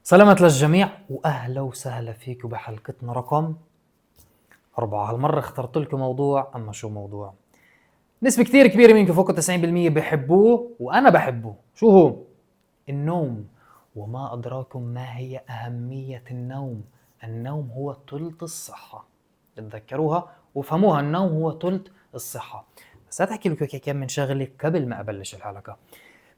سلامة للجميع وأهلا وسهلا فيكم بحلقتنا رقم 4. هالمرة اخترت لكم موضوع، أما شو موضوع؟ نسبة كتير كبيرة منكم فوق 90% بحبوه وأنا بحبه. شو هو؟ النوم. وما أدراكم ما هي أهمية النوم. النوم هو ثلث الصحة، تتذكروها وفهموها. النوم هو ثلث الصحة. بس أحكي لكم كم من شغلة قبل ما أبلش الحلقة.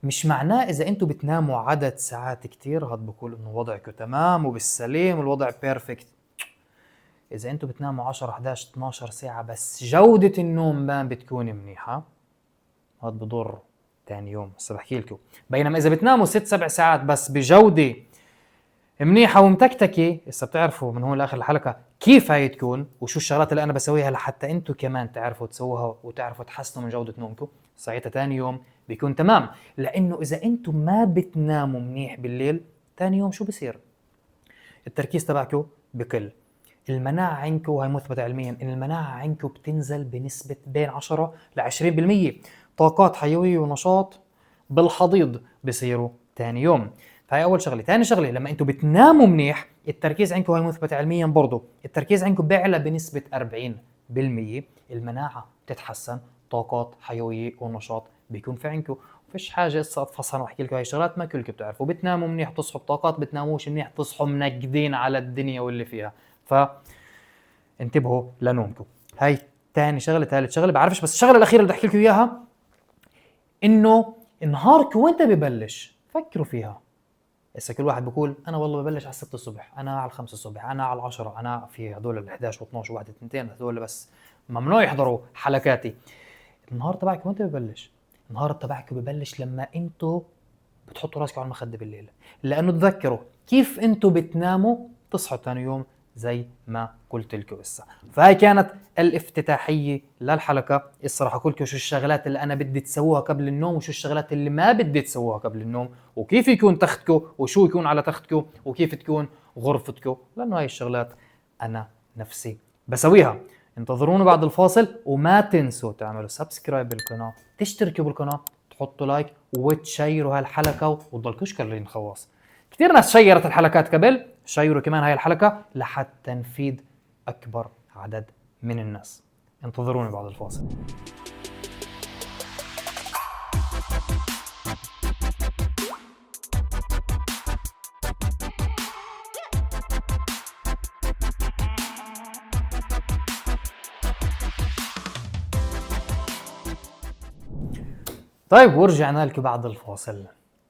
مش معناه اذا انتوا بتناموا عدد ساعات كتير هاد بقول انه وضعكم تمام وبالسليم والوضع بيرفكت. اذا انتوا بتناموا 10 11 12 ساعة بس جودة النوم ما بتكون منيحة، هاد بضر تاني يوم. هسه بحكي لكم. بينما اذا بتناموا 6 7 ساعات بس بجودة منيحة ومتكتكة، هسه بتعرفوا من هون لاخر الحلقة كيف هاي تكون وشو الشغلات اللي انا بسويها لحتى انتوا كمان تعرفوا تسووها وتعرفوا تحسنوا من جودة نومكم. ساعتها تاني يوم بيكون تمام. لانه اذا انتم ما بتناموا منيح بالليل، تاني يوم شو بصير؟ التركيز تبعكم بقل، المناعة عندكم، وهي مثبتة علميا، ان المناعة عندكم بتنزل بنسبة بين 10 ل 20%. طاقات حيوية ونشاط بالحضيض بصيروا تاني يوم. فهي اول شغله. ثاني شغله، لما انتم بتناموا منيح التركيز عندكم، هي مثبته علميا برضه، التركيز عندكم بيعلى بنسبه 40%. المناعه بتتحسن، طاقات حيويه ونشاط بيكون في عندكم. فيش حاجه هسه اتفصل واحكي لكم هاي الشغلات ما كلكم بتعرفوا. بتناموا منيح تصحوا بطاقات، بتناموش منيح تصحوا منكدين على الدنيا واللي فيها. فانتبهوا لنومكم. هاي ثاني شغله. ثالث شغله بعرفش، بس الشغله الاخيره اللي بدي احكي لكم اياها، انه نهارك وانت ببلش فكروا فيها. هسه كل واحد بيقول انا والله ببلش على 6 الصبح، انا على 5 الصبح، انا على 10، انا في هدول ال 11 و12 و1 و2 هدول بس ممنوع يحضروا حلقاتي. النهار تبعك وانت ببلش. النهار تبعك ببلش لما انتوا بتحطوا راسكم على المخده بالليل. لانه تذكروا كيف انتوا بتناموا تصحوا ثاني يوم زي ما قلت لكم هسه. فهي كانت الافتتاحيه للحلقه. الصراحه اقول لكم شو الشغلات اللي انا بدي تسووها قبل النوم وشو الشغلات اللي ما بدي تسووها قبل النوم، وكيف يكون تختكم وشو يكون على تختكم وكيف تكون غرفتكم، لانه هاي الشغلات انا نفسي بسويها. انتظرونا بعد الفاصل، وما تنسوا تعملوا سبسكرايب بالقناه، تشتركوا بالقناه، تحطوا لايك وتشيروا هالحلقه وتضلكوش كلين خواص. كثير ناس شيرت الحلقات قبل، شيروا كمان هاي الحلقه لحتى نفيد اكبر عدد من الناس. انتظروني بعد الفاصل. طيب ورجعنا لكم بعد الفاصل.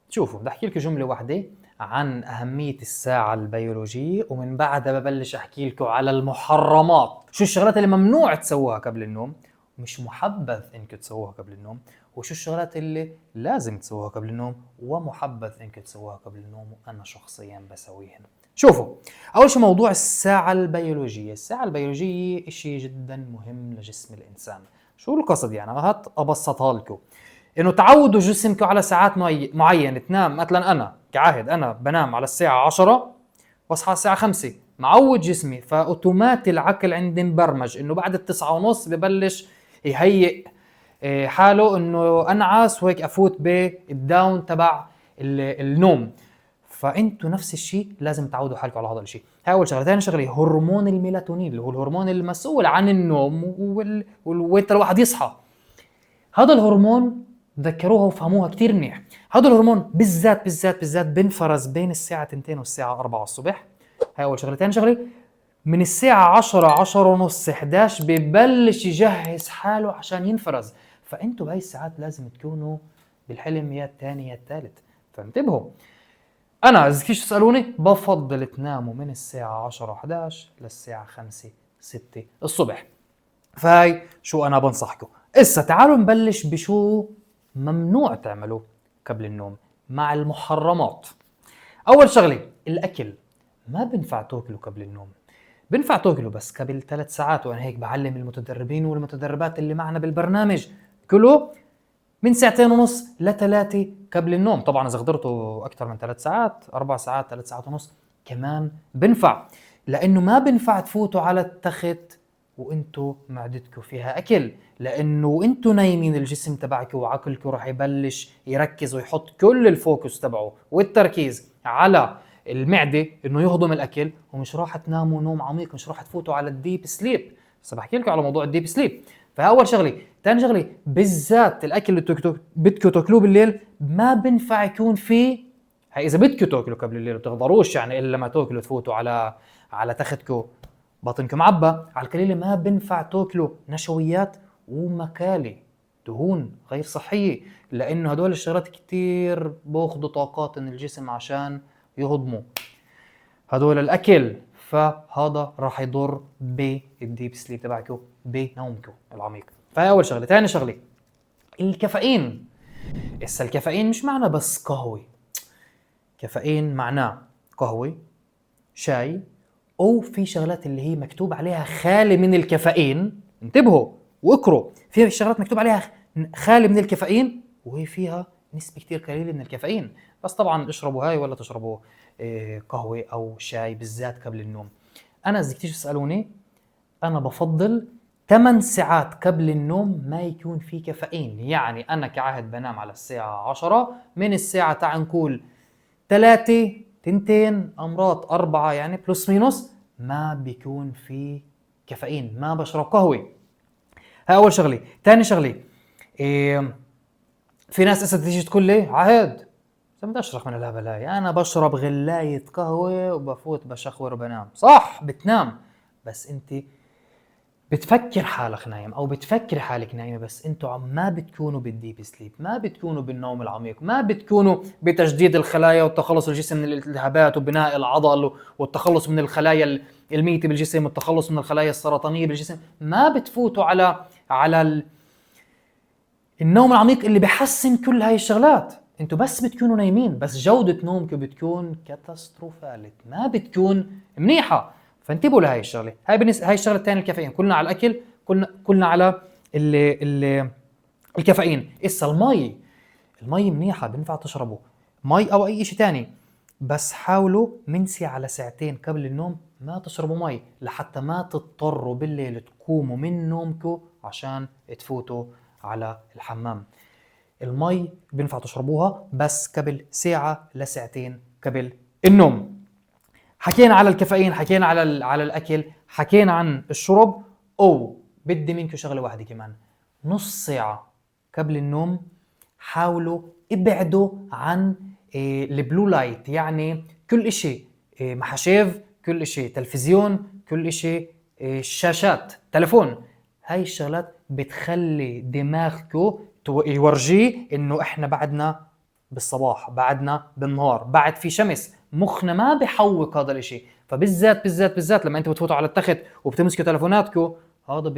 شوفوا بدي احكي لكم جمله واحده عن اهميه الساعه البيولوجيه، ومن بعدها ببلش احكي لكم على المحرمات، شو الشغلات اللي ممنوع تسووها قبل النوم ومش محبذ انكم تسووها قبل النوم، وشو الشغلات اللي لازم تسووها قبل النوم ومحبذ انكم تسووها قبل النوم وانا شخصيا بسويهن. شوفوا، اول شيء موضوع الساعه البيولوجيه. الساعه البيولوجيه اشي جدا مهم لجسم الانسان. شو القصد يعني؟ هات ابسطها لكم. انه تعودوا جسمكم على ساعات معينه تنام. مثلا انا كعاهد انا بنام على الساعه 10 واصحى على الساعه 5، معود جسمي، فاوتوماتي العقل عندي مبرمج انه بعد التسعة ونص ببلش يهيئ حاله انه انعس وهيك افوت بالداون تبع النوم. فانتوا نفس الشيء لازم تعودوا حالكم على هذا الشيء. هاي اول شغله. ثاني شغله هرمون الميلاتونين اللي هو الهرمون المسؤول عن النوم وانت الواحد يصحى. هذا الهرمون تذكروها وفهموها كتير منيح. هذا الهرمون بالذات بنفرز بين الساعة 2 والساعة 4 الصبح. هاي أول شغلة. ثاني شغلة، من الساعة 10 ونص 11 ببلش يجهز حاله عشان ينفرز. فأنتوا بهاي الساعات لازم تكونوا بالحلم يا الثاني يا الثالث. فانتبهوا. أنا إذا كيش تسألوني بفضل تناموا من الساعة 10 11 للساعة 5 6 الصبح. فهاي شو أنا بنصحكم. إسا تعالوا نبلش بشو ممنوع تعملوا قبل النوم مع المحرمات. أول شغلة الأكل. ما بنفع تاكلوا قبل النوم، بنفع تاكلوا بس قبل 3 ساعات. وأنا هيك بعلم المتدربين والمتدربات اللي معنا بالبرنامج كلوا من 2.5 ل3 قبل النوم. طبعا إذا قدرتوا أكثر من 3 ساعات 4 ساعات 3 ساعات ونص كمان بنفع. لأنه ما بنفع تفوتوا على التخت وانتو معدتكم فيها اكل، لانه انتو نايمين الجسم تبعكم وعقلكم راح يبلش يركز ويحط كل الفوكس تبعه والتركيز على المعدة انه يهضم الاكل، ومش راح تناموا نوم عميق، مش راح تفوتوا على الديب سليب. بس بحكي لكم على موضوع الديب سليب. فاول شغله. ثاني شغله، بالذات الاكل اللي بدكم تاكلوه بالليل ما بنفع يكون فيه، هي اذا بدكم تاكلوا قبل الليل بتقدروش يعني الا لما تاكلوا تفوتوا على تختكم بطنكم عبى، على القليله ما بنفع تاكلوا نشويات ومكالي، دهون غير صحيه، لانه هدول الشغلات كتير باخذوا طاقات من الجسم عشان يهضموا هدول الاكل. فهذا راح يضر بالديب سليب تبعكم، بنومكم العميق. فهي اول شغله. ثاني شغله، الكافيين. الكافيين مش معناه بس قهوه، كافيين معناه قهوه، شاي، او في شغلات اللي هي مكتوب عليها خالي من الكافيين. انتبهوا واقروا، في شغلات مكتوب عليها خالي من الكافيين وهي فيها نسبة كتير قليلة من الكافيين. بس طبعا اشربوا هاي ولا تشربوا قهوة او شاي بالذات قبل النوم. انا اذا كتير تسألوني، انا بفضل 8 ساعات قبل النوم ما يكون في كافيين. يعني انا كعهد بنام على الساعة 10، من الساعة تعال نقول 3 تنتين امراض 4 يعني بلس مينوس ما بيكون في كافيين، ما بشرب قهوة. هاي اول شغلة. ثاني شغلة، في ناس اسا تيجي تقول لي عهد بدي اشرب من الهبل هاي، انا بشرب غلاية قهوة وبفوت بشخور وبنام. صح بتنام، بس انت بتفكر حالك نايم او بتفكر حالك نايمه، بس انتوا ما بتكونوا بالديب سليب، ما بتكونوا بالنوم العميق، ما بتكونوا بتجديد الخلايا والتخلص الجسم من الالتهابات وبناء العضل والتخلص من الخلايا الميتة بالجسم والتخلص من الخلايا السرطانية بالجسم. ما بتفوتوا على النوم العميق اللي بحسن كل هاي الشغلات. انتوا بس بتكونوا نايمين، بس جودة نومكم بتكون كاتاستروفالية، ما بتكون منيحة. فانتبهوا لهي الشغله. هاي الشغله الثانيه، الكافيين. كلنا على الاكل، كلنا على ال الكافيين. اسا المي منيحه، بينفع تشربوا مي او اي شيء ثاني، بس حاولوا من ساعه لساعتين قبل النوم ما تشربوا مي، لحتى ما تضطروا بالليل تقوموا من نومكم عشان تفوتوا على الحمام. المي بينفع تشربوها بس قبل ساعه لساعتين قبل النوم. حكينا على الكافيين، حكينا على الاكل، حكينا عن الشرب. بدي منكم شغله واحده كمان. نص ساعه قبل النوم حاولوا ابعدوا عن البلو لايت، يعني كل اشي محاشيف، كل اشي تلفزيون، كل اشي شاشات تلفون. هاي الشغلات بتخلي دماغكم يورجيه انه احنا بعدنا بالصباح، بعدنا بالنهار، بعد في شمس، مخنا ما بحوق هذا الاشي. فبالذات لما انتوا بتفوتوا على التخت وبتمسكوا تلفوناتكم، هذا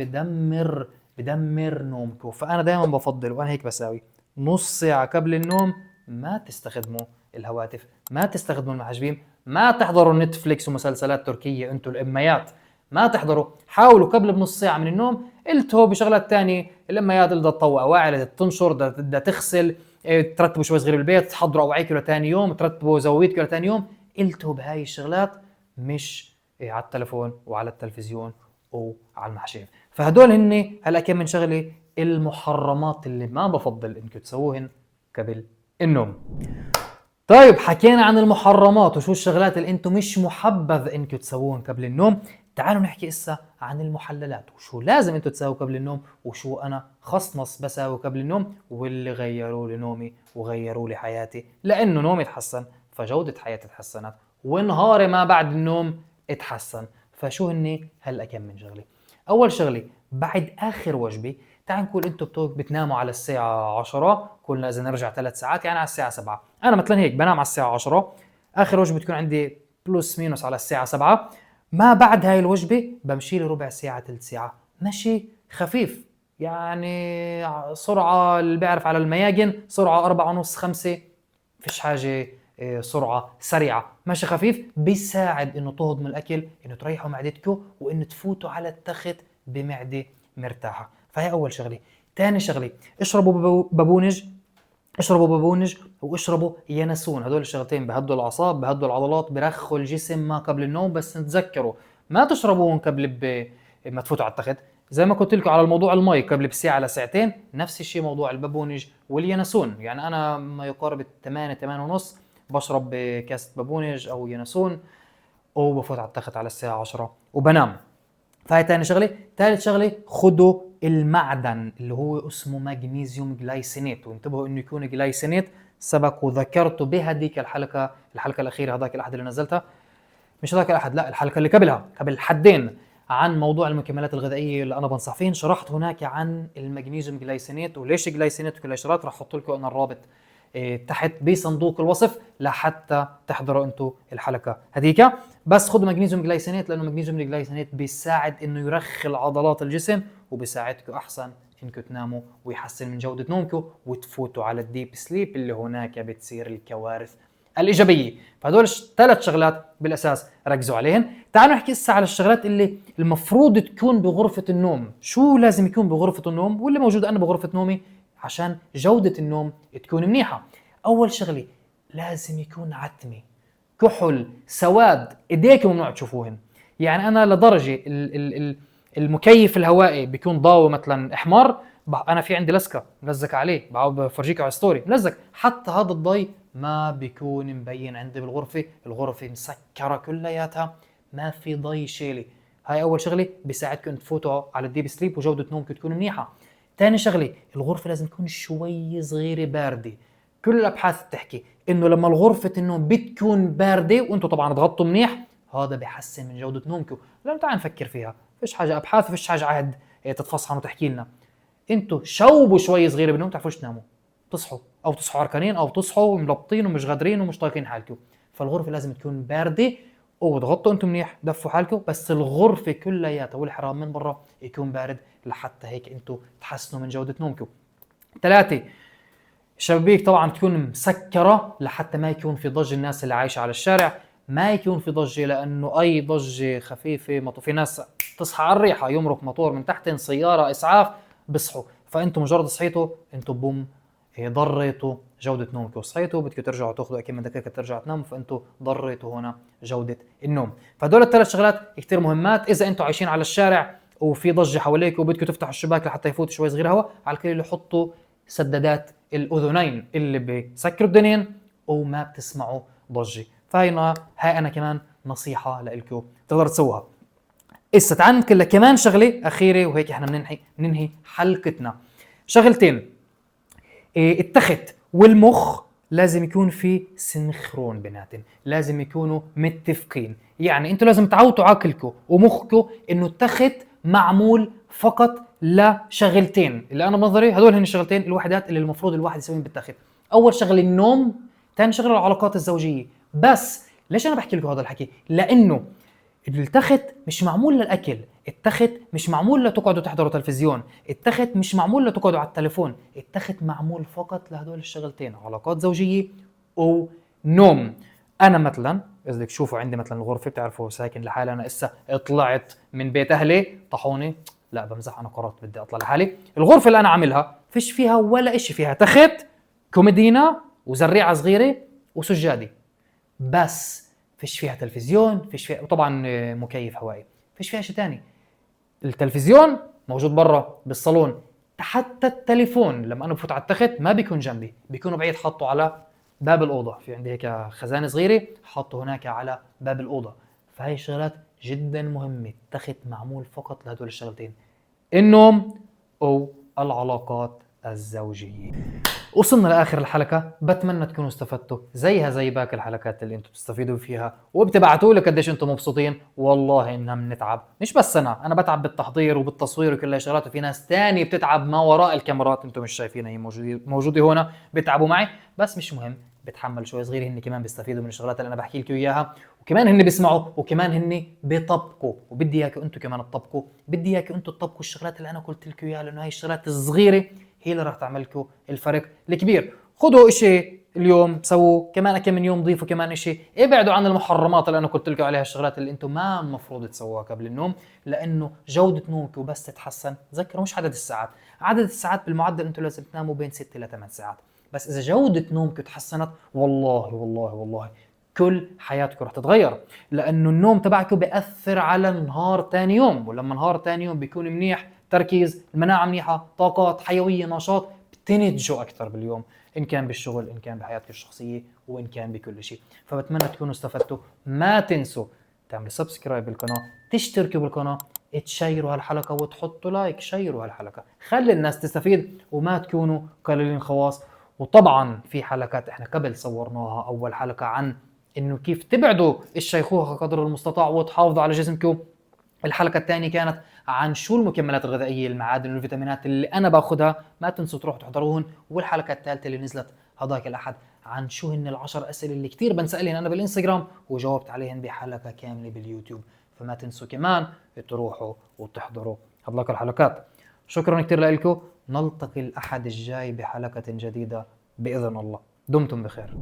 بدمر نومكم. فانا دائما بفضل، وانا هيك بساوي، نص ساعة قبل النوم ما تستخدموا الهواتف، ما تستخدموا المحجبين، ما تحضروا نتفليكس ومسلسلات تركية انتوا الاميات، ما تحضروا. حاولوا قبل بنص ساعة من النوم التهوا بشغلات تانية. الاميات اللي بدها تطوق اواعي، تنشر، بدها تغسل، ترتبوا شوي صغير بالبيت، تحضروا اوعيكم لثاني يوم، ترتبوا زويتكم لثاني يوم. التهوا بهاي الشغلات، مش على التلفون وعلى التلفزيون وعلى المحشيف. فهدول هن هلا كم من شغله المحرمات اللي ما بفضل انكم تسووهن قبل النوم. طيب حكينا عن المحرمات وشو الشغلات اللي انتم مش محبذ انكم تسووهن قبل النوم. تعالوا نحكي اسا عن المحللات، وشو لازم انتم تسووا قبل النوم، وشو انا خصنص بساوي قبل النوم، واللي غيروا لي نومي وغيروا لي حياتي. لانه نومي تحسن فجودة حياتي تحسنت، ونهاري ما بعد النوم اتحسن. فشو هني هلا كم من شغله. اول شغله، بعد اخر وجبه، تعال نقول انتم بتناموا على الساعه 10، قلنا اذا نرجع 3 ساعات يعني على الساعه 7. انا مثلا هيك بنام على الساعه 10، اخر وجبه بتكون عندي بلس مينوس على الساعه 7. ما بعد هاي الوجبه بمشي لي ربع ساعه ثلث ساعه مشي خفيف، يعني سرعه اللي بيعرف على المياجن سرعه 4.5 5، فيش حاجه سرعه سريعه، ماشي خفيف، بيساعد انه تهضموا الاكل، انه تريحوا معدتكم، وانه تفوتوا على التخت بمعده مرتاحه. فهي اول شغله. ثاني شغله، اشربوا بابونج واشربوا ينسون. هدول الشغلتين بهدوا الاعصاب، بهدوا العضلات، برخوا الجسم ما قبل النوم. بس تذكروا ما تشربوهم قبل ما تفوتوا على التخت. زي ما قلت لكم على الموضوع المي قبل بساعه لساعتين، نفس الشيء موضوع البابونج واليانسون. يعني انا ما يقارب 8 ونص بشرب كاسة بابونج او ينسون وبفوت على التخت على الساعة 10 وبنام. فهي تاني شغلة. ثالث شغلة، خدوا المعدن اللي هو اسمه مغنيسيوم جلايسينات، وانتبهوا انه يكون جلايسينات، سبق وذكرته بهديك الحلقة الأخيرة، هذاك الأحد اللي نزلتها، مش هذاك الأحد، لا الحلقة اللي قبلها، قبل حدين، عن موضوع المكملات الغذائية اللي أنا بنصح فيهن. شرحت هناك عن المغنيسيوم جلايسينات وليش جلايسينات وكل الإشارات. راح أحط لكم أنا الرابط تحت بصندوق الوصف لحتى تحضروا انتم الحلقه هذيك. بس خذوا مغنيسيوم جلايسينات، لانه مغنيسيوم الجلايسينات بيساعد انه يرخي عضلات الجسم، وبيساعدكم احسن انكم تناموا، ويحسن من جوده نومكم، وتفوتوا على الديب سليب اللي هناك بتصير الكوارث الايجابيه. فهدول 3 شغلات بالاساس ركزوا عليهن. تعالوا نحكي هسه على الشغلات اللي المفروض تكون بغرفه النوم. شو لازم يكون بغرفه النوم واللي موجود انا بغرفه نومي عشان جودة النوم تكون منيحة؟ أول شغلة لازم يكون عتمي، كحل، سواد، إيديك ممنوع تشوفوهن. يعني أنا لدرجة المكيف الهوائي بيكون ضاوي مثلا أحمر، أنا في عندي لسكة ملزق عليه، بفرجيك على ستوري ملزق، حتى هذا الضي ما بيكون مبين عندي بالغرفة. الغرفة مسكرة كلياتها، ما في ضي شيلي. هاي أول شغلة بيساعدكم تفوتوا على الديب سليب وجودة نومكم تكون منيحة. تاني شغلة، الغرفة لازم تكون شوي صغيرة باردة. كل الأبحاث بتحكي إنه لما الغرفة النوم بتكون باردة وأنتم طبعا تغطوا منيح، هذا بيحسن من جودة نومكم. لأنه تعال نفكر فيها، فيش حاجة أبحاث، فيش حاجة عهد تتفصحن وتحكي لنا. أنتم شوبوا شوي صغيرة بالنوم تعرفوش تناموا، تصحوا أو تصحوا عركانين أو تصحوا ملبطين ومش قادرين ومش طايقين حالكم. فالغرفة لازم تكون باردة وتغطوا انتم منيح، دفوا حالكم، بس الغرفة كلياتها والحرام من برا يكون بارد، لحتى هيك انتم تحسنوا من جودة نومكم. 3، الشبابيك طبعا تكون مسكرة لحتى ما يكون في ضج الناس اللي عايشة على الشارع، ما يكون في ضجة، لأنه أي ضجة خفيفة في ناس تصحى على الريحة، يمرق موتور من تحت، سيارة إسعاف، بصحوا. فأنتم مجرد صحيتوا أنتم بوم ضريتوا جودة نومكم. صحيتوا بدكم ترجعوا تاخذوا كم من دقيقة ترجعوا تناموا، فأنتم ضريتوا هنا جودة النوم. فدول ال3 شغلات كتير مهمات. إذا أنتم عايشين على الشارع وفي ضجة حواليك وبدكم تفتحوا الشباك لحتى يفوت شوي صغير هواء، على الكل يحطوا سدادات الأذنين اللي بسكروا الدنين وما بتسمعوا ضجة. هاي أنا كمان نصيحة لإلكم تقدروا تسووها. إسا تعال نتكلم كمان شغلة أخيرة وهيك إحنا ننهي حلقتنا. شغلتين، التخت والمخ لازم يكون في سنخرون بيناتهم، لازم يكونوا متفقين. يعني انتوا لازم تعودوا عقلكم ومخكم انه التخت معمول فقط لشغلتين، اللي انا بنظري هذول هن الشغلتين الوحيدات اللي المفروض الواحد يسويهم بالتخت. اول شغله النوم، ثاني شغله العلاقات الزوجيه. بس ليش انا بحكي لكم هذا الحكي؟ لانه التخت مش معمول للاكل، التخت مش معمول لتقعدوا تحضروا تلفزيون، التخت مش معمول لتقعدوا على التليفون، التخت معمول فقط لهدول الشغلتين، علاقات زوجيه ونوم. انا مثلا اذا بدك تشوفوا عندي مثلا الغرفه، بتعرفوا ساكن لحالي، انا اسا طلعت من بيت اهلي طحوني، لا بمزح، انا قررت بدي اطلع لحالي. الغرفه اللي انا عاملها فيش فيها ولا اشي، فيها تخت، كوميدينا وزريعه صغيره وسجاده بس، فيش فيها تلفزيون، فيش فيها طبعا مكيف هوائي، فيش فيها شيء تاني. التلفزيون موجود برا بالصالون، حتى التليفون لما انا بفوت على التخت ما بيكون جنبي، بيكونوا بعيد، حطوا على باب الاوضه، في عندي هيك خزانه صغيره حطوا هناك على باب الاوضه. فهي الشغلات جدا مهمه. التخت معمول فقط لهدول الشغلتين، النوم او العلاقات الزوجيه. وصلنا لاخر الحلقه، بتمنى تكونوا استفدتوا زيها زي باقي الحلقات اللي انتم بتستفيدوا فيها، وبتبعتوا لي قديش انتم مبسوطين. والله اننا بنتعب، مش بس انا بتعب بالتحضير وبالتصوير وكل شغلات، وفي ناس تاني بتتعب ما وراء الكاميرات انتم مش شايفينها، هي موجوده هنا، بتعبوا معي، بس مش مهم، بتحمل شوي صغير، هن كمان بيستفيدوا من الشغلات اللي انا بحكي لكم اياها، وكمان هن بيسمعوا، وكمان هن بيطبقوا، وبدي اياكم انتم كمان تطبقوا، بدي اياكم انتم تطبقوا الشغلات اللي انا قلت لكم اياها، لانه هاي الشغلات الصغيره هي اللي راح تعمل لكم الفرق الكبير. خذوا اشي اليوم سووا، كمان كم من يوم ضيفوا كمان اشي، ابعدوا عن المحرمات اللي انا قلت لكم عليها، الشغلات اللي انتم ما المفروض تسووها قبل النوم، لانه جوده نومكم بس تتحسن. تذكروا مش عدد الساعات، عدد الساعات بالمعدل انتم لازم تناموا بين 6 ل 8 ساعات، بس اذا جوده نومكم تحسنت والله والله والله كل حياتكم رح تتغير، لانه النوم تبعكم بيأثر على نهار ثاني يوم، ولما نهار ثاني يوم بيكون منيح، تركيز، المناعه منيحه، طاقات، حيويه، نشاط، تنتجوا أكثر باليوم، إن كان بالشغل، إن كان بحياتك الشخصية، وإن كان بكل شيء. فبتمنى تكونوا استفدتوا. ما تنسوا تعملوا سبسكرايب بالقناة، تشتركوا بالقناة، تشيروا هالحلقة وتحطوا لايك. شيروا هالحلقة، خلي الناس تستفيد وما تكونوا قليلين خواص. وطبعا في حلقات احنا قبل صورناها، أول حلقة عن إنه كيف تبعدوا الشيخوخة قدر المستطاع وتحافظوا على جسمكم. الحلقة الثانية كانت عن شو المكملات الغذائية، المعادن والفيتامينات اللي أنا باخذها، ما تنسوا تروحوا تحضروهن. والحلقة الثالثة اللي نزلت هذاك الأحد عن شو هن ال10 أسئلة اللي كثير بنسألهن أنا بالإنستغرام وجاوبت عليهن بحلقة كاملة باليوتيوب. فما تنسوا كمان تروحوا وتحضروا هذاك الحلقات. شكرا كثير لكم، نلتقي الأحد الجاي بحلقة جديدة بإذن الله. دمتم بخير.